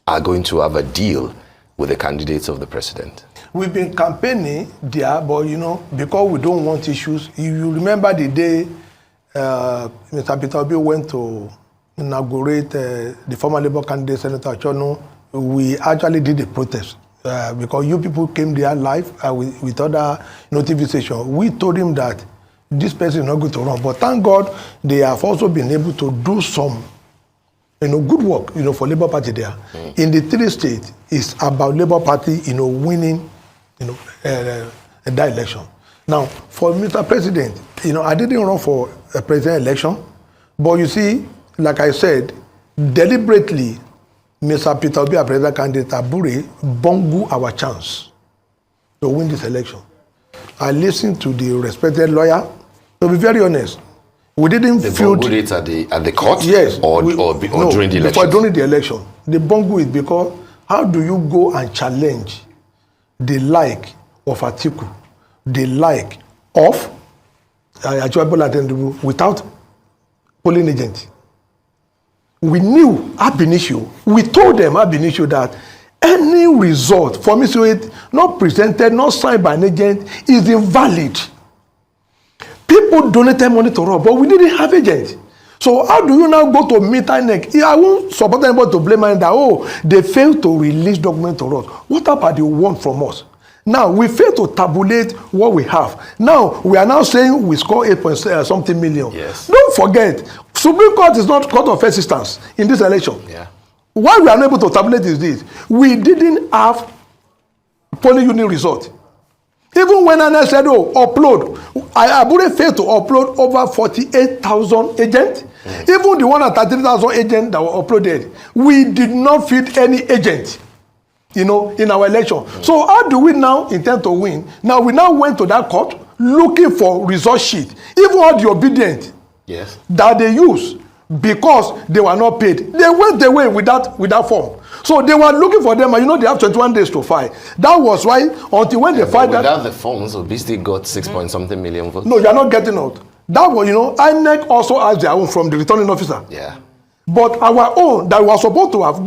are going to have a deal with the candidates of the president? We've been campaigning there, but because we don't want issues. You remember the day Mr. Peter Obi went to inaugurate the former Labour candidate, Senator Achono. We actually did a protest because you people came there live with other TV stations. We told him that this person is not going to run, but thank God they have also been able to do some good work for Labour Party there. In the 3 states, it's about Labour Party winning that election. Now, for Mr. President, I didn't run for a president election, but you see, like I said, deliberately, Mr. Peter Obi, our president candidate, Abure, bungled our chance to win this election. I listened to the respected lawyer. To be very honest, we didn't feel it at the court. Yes, or during the election. During the election, the bungle is because how do you go and challenge the like of Atiku, the like of Bola Ahmed Tinubu without polling agent? We knew ab initio. We told them ab initio that any result from it not presented, not signed by an agent is invalid. People donated money to us, but we didn't have agent. So how do you now go to meet INEC? I won't support anybody to blame INEC that, they failed to release documents to us. What about the want from us? Now, we failed to tabulate what we have. Now, we are now saying we score 8.something million. Yes. Don't forget, Supreme Court is not court of first instance in this election. Yeah. Why we are not able to tabulate is this. We didn't have polling unit result. Even when I said, upload, Abure failed to upload over 48,000 agents. Even the 133,000 agents that were uploaded, we did not feed any agent, in our election. So how do we now intend to win? Now we now went to that court looking for result sheet. Even all the obedient that they use because they were not paid, they went away with that form. So they were looking for them, and they have 21 days to file. That was why until when they filed that. Without the forms, Obi still got 6 point something million votes. No, you are not getting out. That was, INEC also has their own from the returning officer. Yeah. But our own that we were supposed to have,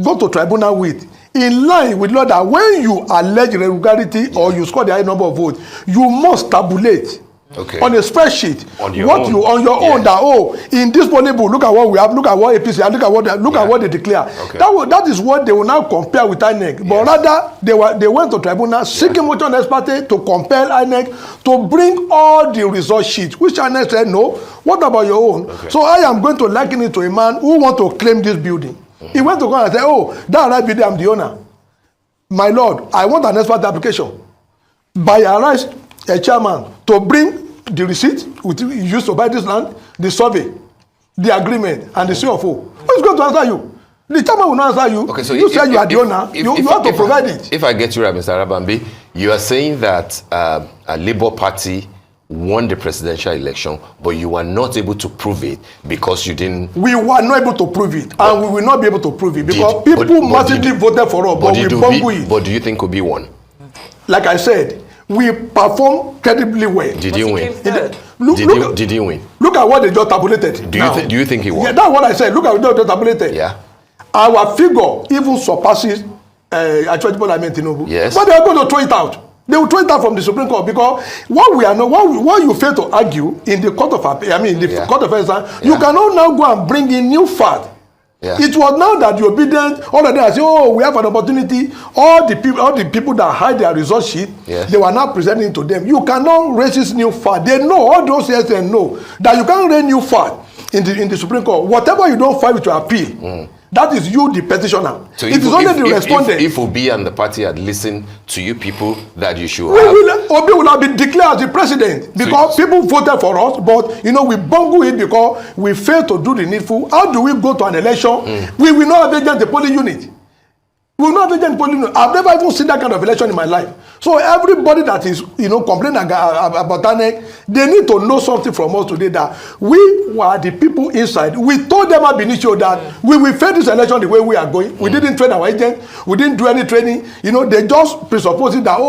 go to tribunal with, in line with law that when you allege irregularity or you score the high number of votes, you must tabulate. Okay. On a spreadsheet, on your own that in this polling, look at what we have, look at what APC, and look at what they declare. Okay. That is what they will now compare with INEC. But rather they went to tribunal seeking motion ex parte to compel INEC to bring all the result sheets, which INEC said no. What about your own? Okay. So I am going to liken it to a man who want to claim this building. He went to go and say, that right building, I'm the owner. My lord, I want an ex parte application. By arrest a chairman to bring the receipt which you used to buy this land, the survey, the agreement, and the CFO. Who's going to answer you? The chairman will not answer you. Okay, so you say you are the owner. You have to provide it. If I get you right, Mr. Arabambi, you are saying that a Labour Party won the presidential election, but you were not able to prove it because you didn't. We were not able to prove it, and we will not be able to prove it because people massively voted for us, but we bungled it. But do you think Obi won? Like I said, we performed credibly well. Did you win? Did you win? Look at what they just tabulated. Do you think he won? Yeah, that's what I said. Look at what they just tabulated. Yeah. Our figure even surpasses Bola Ahmed Tinubu. Yes. But they are going to throw it out. They will throw it out from the Supreme Court because what you fail to argue in the court of court of instance, you cannot now go and bring in new fact. Yeah. It was now that the obedient, all of them say, we have an opportunity. All the people that hide their result sheet, they were now presenting to them. You cannot raise this new fact. They know, all those yes and know, that you can't raise new fact in the Supreme Court. Whatever you don't file with your appeal, that is you, the petitioner. So it is only the respondent. If Obi and the party had listened to you people that you should have. Obi will have been declared as the president because people voted for us, but we bungle it because we failed to do the needful. How do we go to an election? We will not have agent the polling unit. We will not have agent the polling unit. I've never even seen that kind of election in my life. So everybody that is complaining about INEC, they need to know something from us today that we were the people inside. We told them ab initio that we will fail this election the way we are going. We didn't train our agent. We didn't do any training. They just presupposing that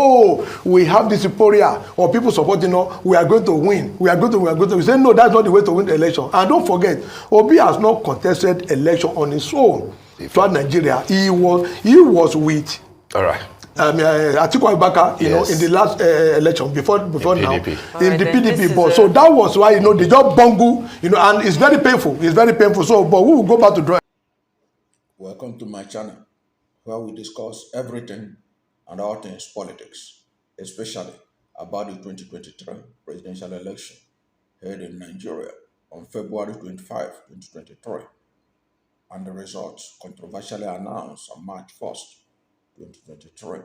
we have this euphoria or people supporting us. We are going to win. We are going to. We say no, that's not the way to win the election. And don't forget, Obi has not contested election on his own. throughout Nigeria. He was with. All right. Atiku Abubakar, you know, in the last election before now, in the PDP board. So that was why, you know, they just bungle, you know, and it's very painful. It's very painful. So, but we will go back to drawing. Welcome to my channel, where we discuss everything and all things politics, especially about the 2023 presidential election held in Nigeria on February 25, 2023, and the results controversially announced on March 1st, 2023.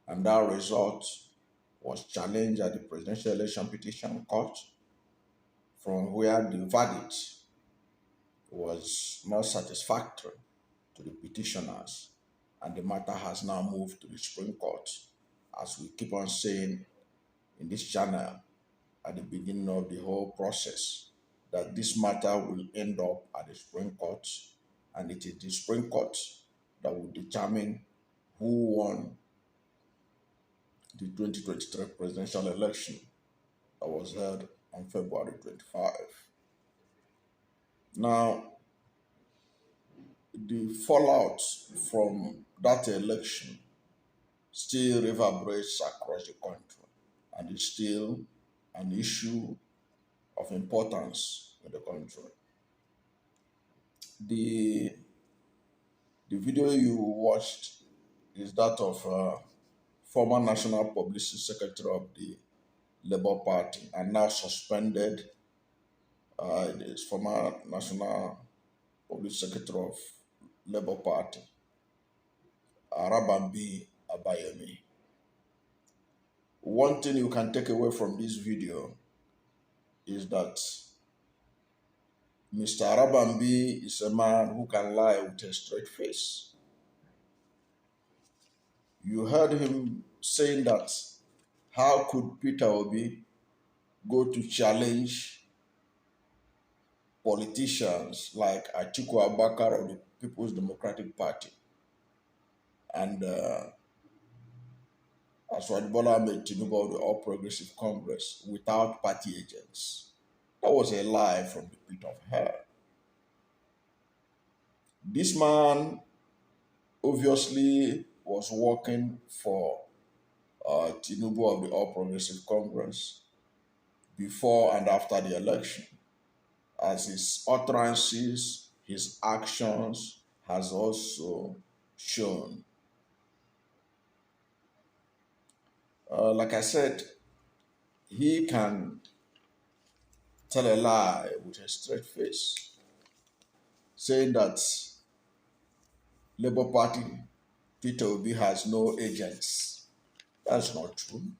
And that result was challenged at the Presidential Election Petition Court, from where the verdict was not satisfactory to the petitioners, and the matter has now moved to the Supreme Court, as we keep on saying in this channel at the beginning of the whole process, that this matter will end up at the Supreme Court, and it is the Supreme Court that will determine who won the 2023 presidential election that was held on February 25. Now, the fallout from that election still reverberates across the country, and is still an issue of importance in the country. The video you watched is that of former National Publicity Secretary of the Labour Party, and now suspended, is former National Publicity Secretary of Labour Party, Arabambi Abayomi. One thing you can take away from this video is that Mr. Arabambi is a man who can lie with a straight face. You heard him saying that how could Peter Obi go to challenge politicians like Atiku Abubakar of the People's Democratic Party and President Bola Ahmed Tinubu of the All Progressive Congress without party agents? That was a lie from the pit of hell. This man obviously was working for Tinubu of the All Progressive Congress before and after the election, as his utterances, his actions has also shown. Like I said, he can tell a lie with a straight face, saying that Labour Party, Peter Obi, has no agents. That's not true.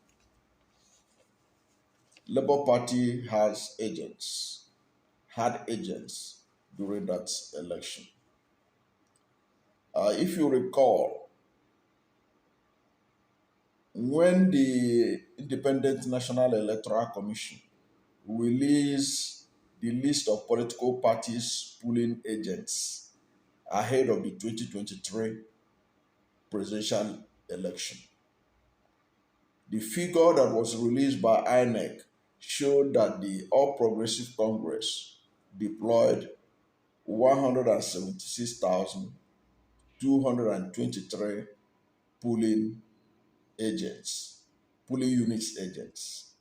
Labour Party has agents, had agents during that election. If you recall, when the Independent National Electoral Commission released the list of political parties pooling agents ahead of the 2023 presidential election, the figure that was released by INEC showed that the All Progressive Congress deployed 176,223 polling units agents,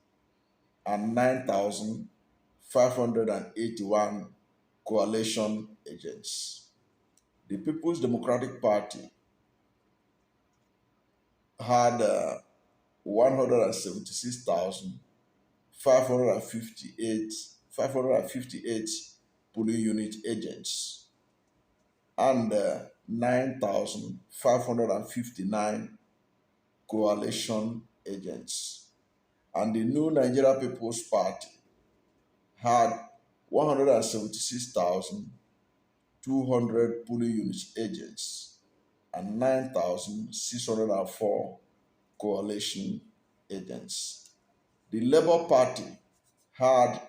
and 9,581 coalition agents. The People's Democratic Party had 176,558 polling unit agents and 9,559 coalition agents. And the New Nigeria People's Party had 176,200 polling unit agents and 9,604 coalition agents. The Labour Party had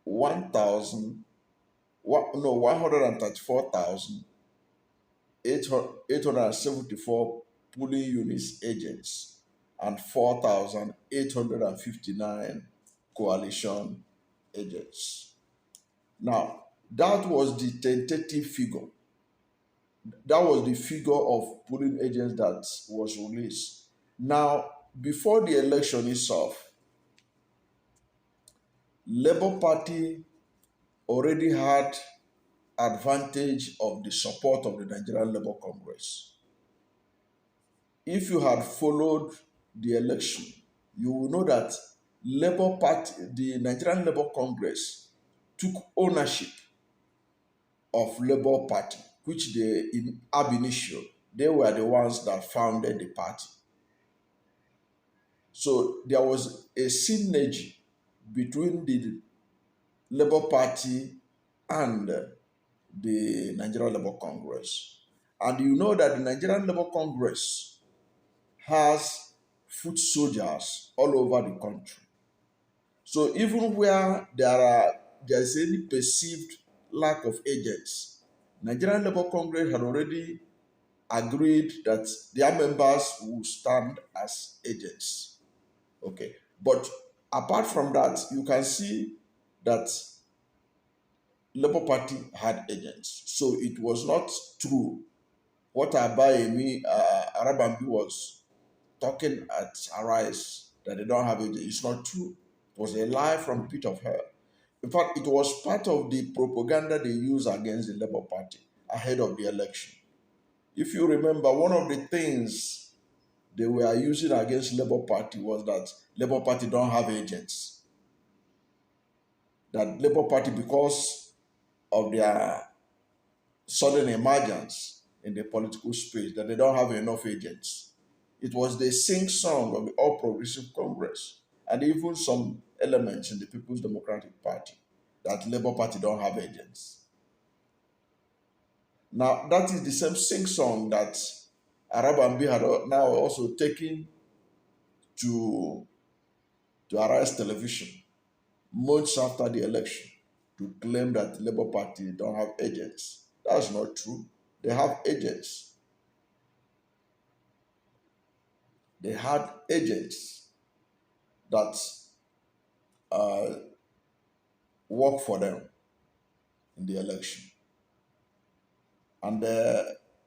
134,874 polling units agents and 4,859 coalition agents. Now, that was the tentative figure. that was the figure of polling agents that was released. Now, before the election itself, Labour Party already had advantage of the support of the Nigerian Labour Congress. If you had followed the election, you will know that Labour Party, the Nigerian Labour Congress, took ownership of Labour Party, which they, in ab initio, they were the ones that founded the party. So there was a synergy between the Labour Party and the Nigerian Labour Congress. And you know that the Nigerian Labour Congress has foot soldiers all over the country. So even where there's any perceived lack of agents, Nigerian Labour Congress had already agreed that their members will stand as agents. Okay. But apart from that, you can see that Labour Party had agents. So it was not true what Abayomi Arabambi was talking at Arise that they don't have agents. It's not true. It was a lie from the pit of hell. In fact, it was part of the propaganda they used against the Labour Party ahead of the election. If you remember, one of the things they were using against Labour Party was that Labour Party don't have agents. That Labour Party, because of their sudden emergence in the political space, that they don't have enough agents. It was the sing song of the All Progressive Congress and even some elements in the People's Democratic Party that Labour Party don't have agents. Now, that is the same sing song that Arabambi had now also taken to Arise Television months after the election to claim that the Labour Party don't have agents. That's not true. They have agents. They had agents that work for them in the election. And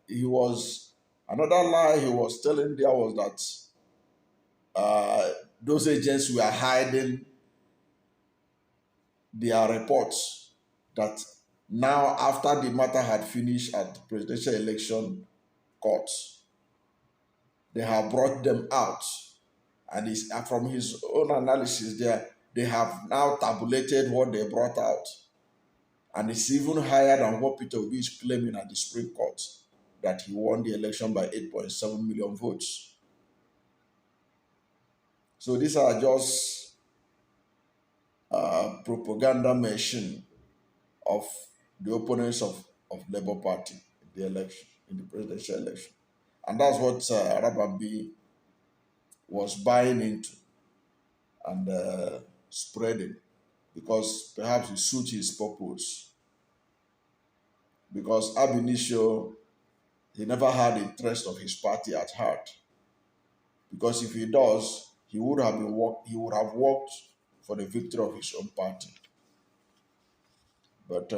he was, another lie he was telling there was that those agents were hiding their reports, that now after the matter had finished at the presidential election court, they have brought them out. And from his own analysis there, they have now tabulated what they brought out. And it's even higher than what Peter Obi is claiming at the Supreme Court, that he won the election by 8.7 million votes. So these are just propaganda machine of the opponents of Labour Party in the election, in the presidential election. And that's what Arabambi was buying into and spreading, because perhaps it suits his purpose. Because ab initio, he never had the interest of his party at heart. Because if he does, he would have worked for the victory of his own party. But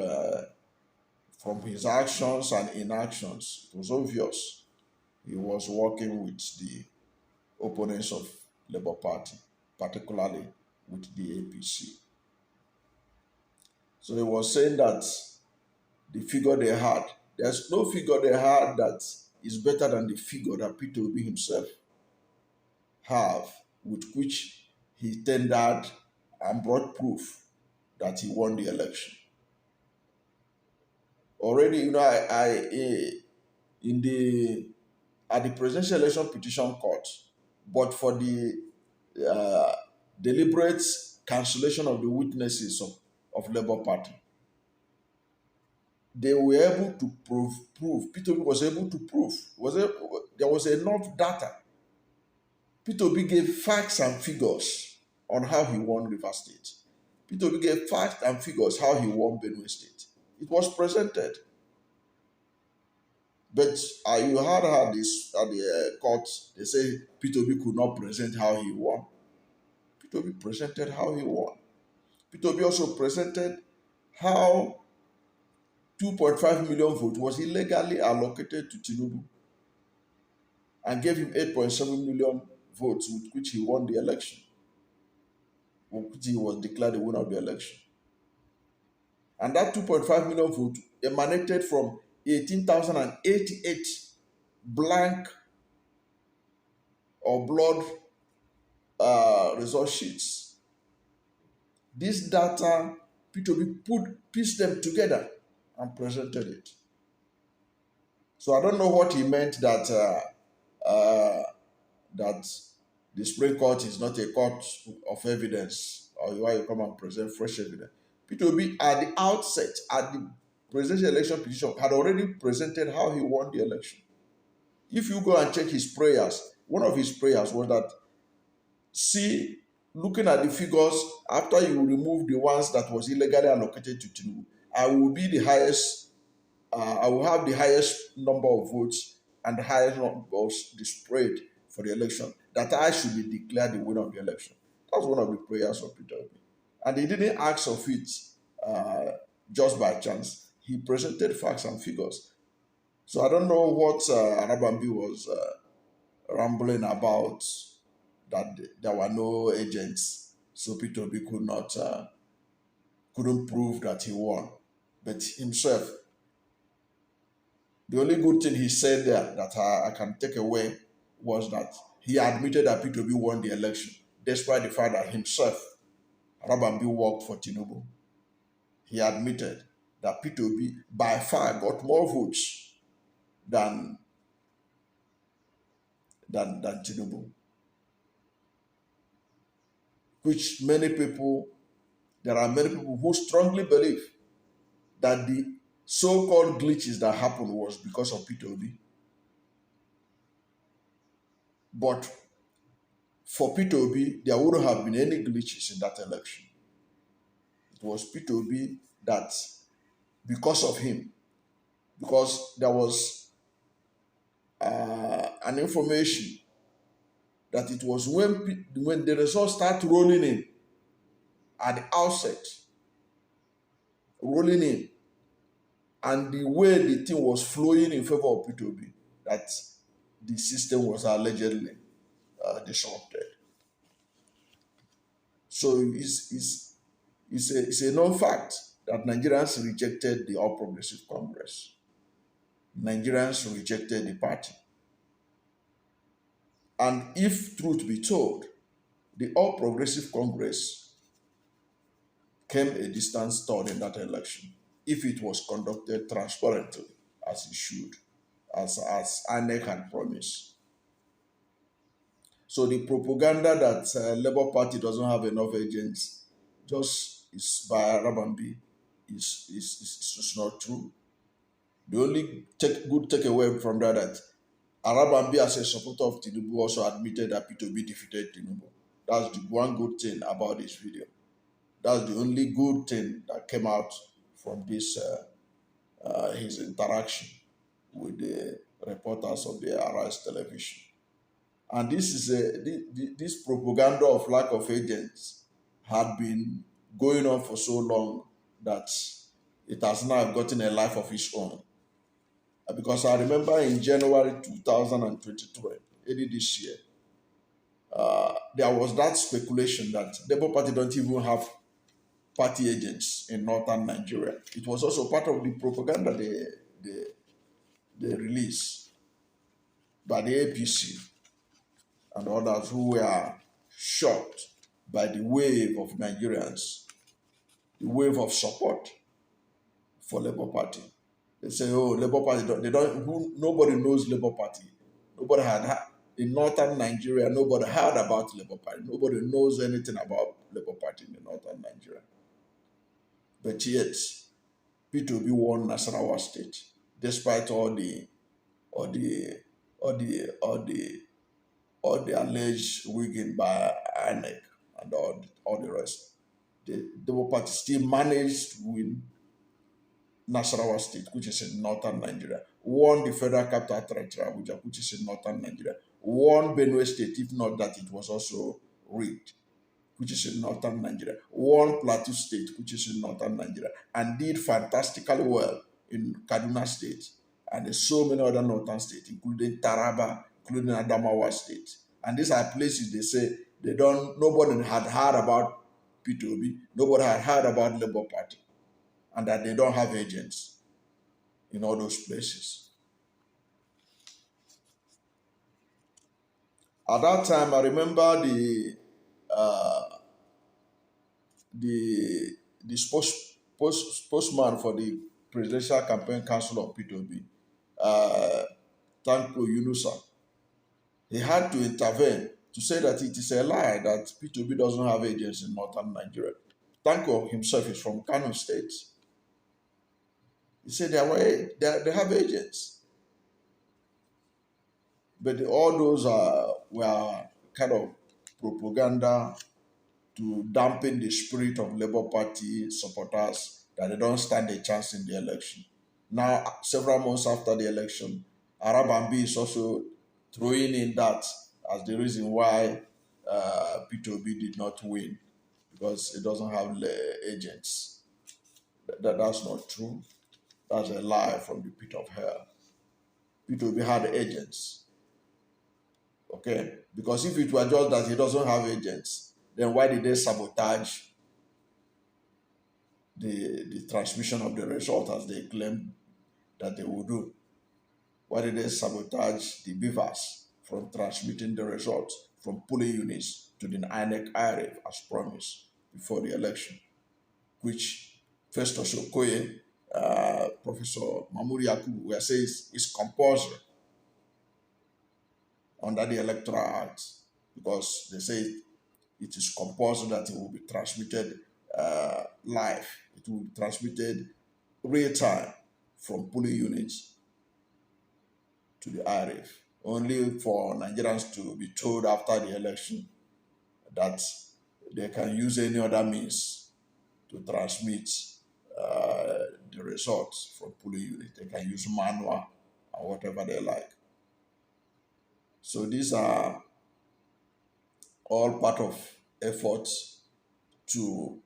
from his actions and inactions, it was obvious he was working with the opponents of Labour Party, particularly with the APC. So he was saying that the figure they had, there's no figure they had that is better than the figure that Peter Obi himself have, with which he tendered and brought proof that he won the election. Already, at the presidential election petition court, but for the deliberate cancellation of the witnesses of Labour Party, they were able to prove. Peter Obi was able to prove. There was enough data. Peter Obi gave facts and figures on how he won Rivers State. Peter Obi gave facts and figures how he won Benue State. It was presented. But you heard this at the court, they say Peter Obi could not present how he won. Peter Obi presented how he won. Peter Obi also presented how 2.5 million votes was illegally allocated to Tinubu and gave him 8.7 million votes with which he won the election, with which he was declared the winner of the election. And that 2.5 million vote emanated from 18,088 blank or blood result sheets. This data, Peter Obi pieced them together and presented it. So I don't know what he meant that that the Supreme Court is not a court of evidence, or why you come and present fresh evidence. Peter Obi, at the outset, at the presidential election petition, had already presented how he won the election. If you go and check his prayers, one of his prayers was that, see, looking at the figures, after you remove the ones that was illegally allocated to Tinubu, I will be the highest, I will have the highest number of votes and the highest number of the spread for the election, that I should be declared the winner of the election. That's one of the prayers of Peter Obi. And he didn't ask of it just by chance. He presented facts and figures. So I don't know what Arabambi was rambling about, that there were no agents, so Peter Obi couldn't prove that he won. But himself, the only good thing he said there that I can take away was that he admitted that Peter Obi won the election, despite the fact that himself, Arabambi, worked for Tinubu. He admitted that Peter Obi by far got more votes than Tinubu, which there are many people who strongly believe that the so-called glitches that happened was because of Peter Obi. But for Peter Obi, there wouldn't have been any glitches in that election. It was Peter Obi that, because of him, because there was an information that it was when the results start rolling in at the outset, rolling in, and the way the thing was flowing in favor of Peter Obi, that the system was allegedly disrupted. So it's a known fact that Nigerians rejected the All Progressive Congress. Nigerians rejected the party. And if truth be told, the All Progressive Congress came a distant third in that election, if it was conducted transparently, as it should, as INEC had promised. So the propaganda that Labour Party doesn't have enough agents just is by Arabambi is just not true. The only good takeaway from that Arabambi, as a supporter of Tinubu, also admitted that Peter Obi defeated Tinubu. That's the one good thing about this video. That's the only good thing that came out from this his interaction with the reporters of the Arise television. And this is this propaganda of lack of agents had been going on for so long that it has now gotten a life of its own. Because I remember in January 2023, early this year, there was that speculation that the Labour Party don't even have party agents in northern Nigeria. It was also part of the propaganda they released by the APC and others who were shocked by the wave of Nigerians, the wave of support for Labour Party. They say, oh, Labour Party, nobody knows Labour Party. Nobody had, in northern Nigeria, nobody heard about Labour Party. Nobody knows anything about Labour Party in the northern Nigeria. But yet, Peter Obi won Nasarawa State, despite all the alleged rigging by INEC and all the rest. The Labour Party still managed to win Nasarawa State, which is in northern Nigeria, won the Federal Capital Territory, Abuja, which is in northern Nigeria, won Benue State, if not that it was also rigged, which is in northern Nigeria, won Plateau State, which is in northern Nigeria, and did fantastically well in Kaduna State, and there's so many other northern states, including Taraba, including Adamawa State. And these are places they say nobody had heard about Peter Obi, nobody had heard about Labour Party, and that they don't have agents in all those places. At that time, I remember the spokesman for the Presidential Campaign Council of Peter Obi, Tanko Yunusa. He had to intervene to say that it is a lie that Peter Obi doesn't have agents in northern Nigeria. Tanko himself is from Kano State. He said they have agents. But all those were kind of propaganda to dampen the spirit of Labour Party supporters that they don't stand a chance in the election. Now, several months after the election, Arabambi is also throwing in that as the reason why Peter Obi did not win, because it doesn't have agents. That's not true. That's a lie from the pit of hell. Peter Obi had agents. Okay? Because if it were just that he doesn't have agents, then why did they sabotage the transmission of the result as they claimed that they would do? Why did they sabotage the beavers from transmitting the results from polling units to the INEC IRF as promised before the election, which Festus Okoye, Professor Mamuri Yakubu were saying is compulsory under the Electoral Act, because they say it is compulsory that it will be transmitted live. It will be transmitted real time from polling units to the IRF, only for Nigerians to be told after the election that they can use any other means to transmit the results from polling units. They can use manual or whatever they like. So these are all part of efforts to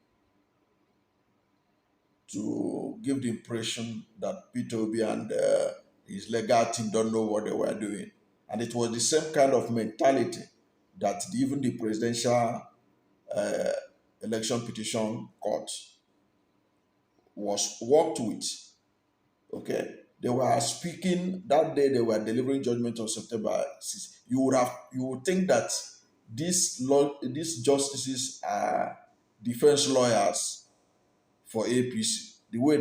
give the impression that Peter Obi and his legal team don't know what they were doing. And it was the same kind of mentality that even the presidential election petition court was worked with. Okay, they were speaking that day. They were delivering judgment on September 6th. You would think that these justices are defense lawyers for APC. The way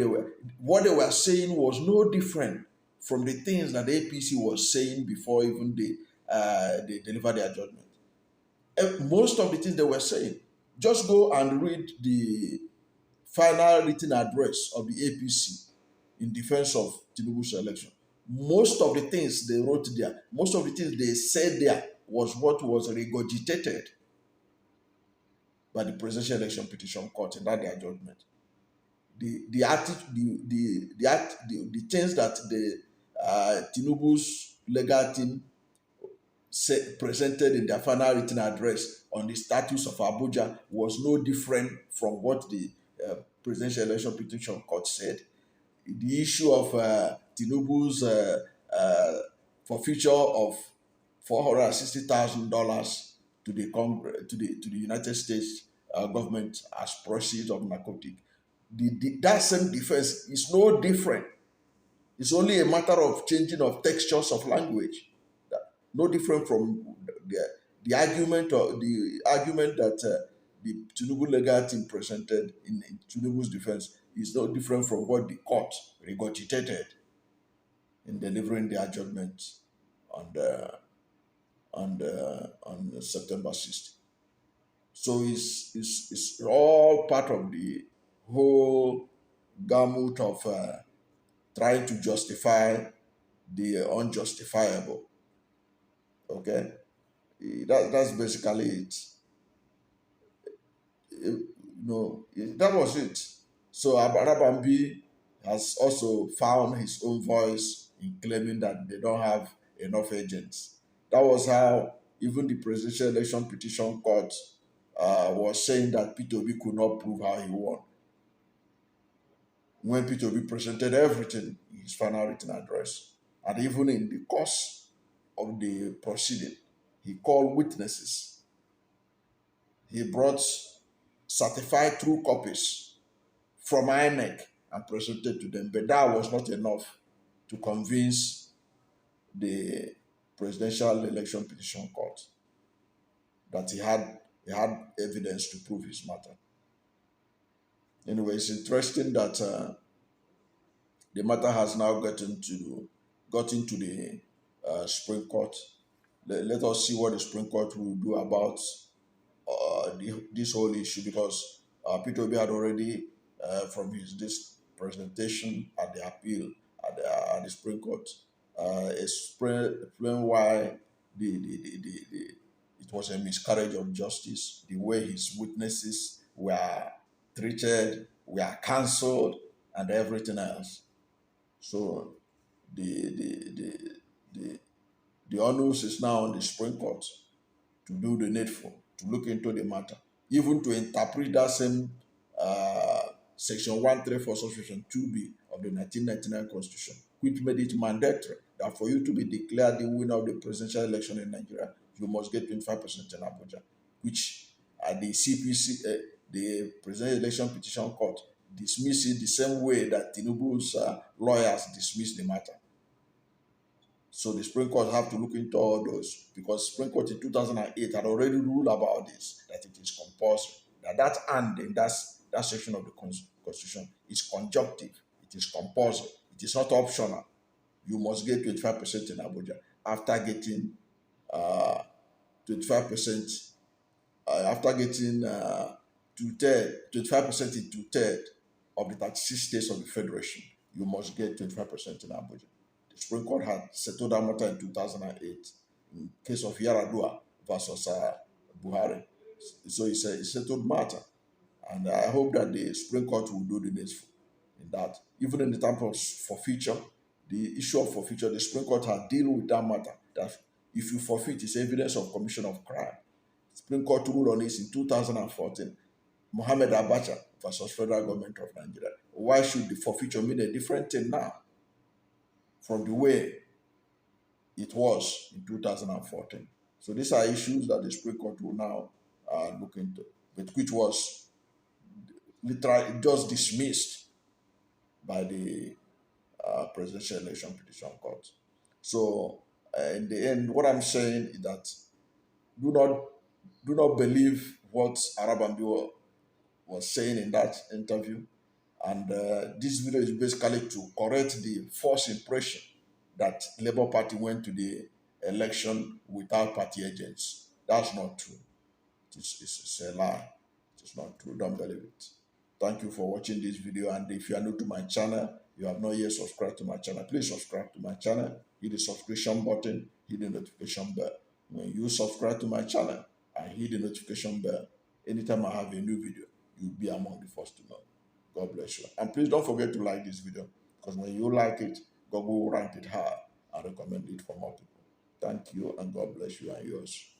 what they were saying was no different from the things that the APC was saying before even they delivered their judgment. Most of the things they were saying, just go and read the final written address of the APC in defense of Tinubu's election. Most of the things they wrote there, most of the things they said there was what was regurgitated by the Presidential Election Petition Court in that their judgment. The things that the Tinubu's legal team presented in their final written address on the status of Abuja was no different from what the Presidential Election Petition Court said. The issue of Tinubu's forfeiture of $460,000 to the United States government as proceeds of narcotics. That same defense is no different. It's only a matter of changing of textures of language. No different from the argument that the Tinubu legal team presented in Tinubu's defense is no different from what the court regurgitated in delivering their judgment on September 6th. So it's all part of the whole gamut of trying to justify the unjustifiable. Okay, that's basically it. That was it. So Arabambi has also found his own voice in claiming that they don't have enough agents. That was how even the Presidential Election Petition Court was saying that Peter Obi could not prove how he won. when Peter Obi presented everything in his final written address. And even in the course of the proceeding, he called witnesses. He brought certified true copies from INEC and presented to them. But that was not enough to convince the Presidential Election Petition Court that he had evidence to prove his matter. Anyway, it's interesting that the matter has now got into the Supreme Court. Let us see what the Supreme Court will do about this whole issue, because Peter Obi had already, from this presentation at the appeal at the Supreme Court, explained why it was a miscarriage of justice, the way his witnesses were treated, were cancelled, and everything else. So the onus is now on the Supreme Court to do the needful, to look into the matter, even to interpret that same Section 134, Subsection 2B of the 1999 Constitution, which made it mandatory that for you to be declared the winner of the presidential election in Nigeria, you must get 25% in Abuja, which the CPC, the Presidential Election Petition Court, dismissed it the same way that Tinubu's lawyers dismissed the matter. So the Supreme Court have to look into all those, because Supreme Court in 2008 had already ruled about this, that it is compulsory, that and in that section of the Constitution is conjunctive, it is compulsory, it is not optional. You must get 25% in Abuja after getting 25%, after getting 25% in two-thirds of the 36 states of the Federation. You must get 25% in Abuja. The Supreme Court had settled that matter in 2008 in case of Yaradua versus Buhari. So it's a settled matter. And I hope that the Supreme Court will do the needful in that. Even in the terms of forfeiture, the issue of forfeiture, the Supreme Court has dealt with that matter. That if you forfeit, it's evidence of commission of crime. The Supreme Court ruled on this in 2014. Mohammed Abacha versus Federal Government of Nigeria. Why should the forfeiture mean a different thing now from the way it was in 2014? So these are issues that the Supreme Court will now look into, but which was literally just dismissed by the Presidential Election Petition Court. So in the end, what I'm saying is that do not believe what Arabambi was saying in that interview. And this video is basically to correct the false impression that Labour Party went to the election without party agents. That's not true. It's a lie. It's not true. Don't believe it. Thank you for watching this video. And if you are new to my channel, you have not yet subscribed to my channel, please subscribe to my channel. Hit the subscription button, hit the notification bell. When you subscribe to my channel and hit the notification bell, anytime I have a new video, you'll be among the first to know. God bless you. And please don't forget to like this video, because when you like it, God will rank it high and recommend it for more people. Thank you, and God bless you and yours.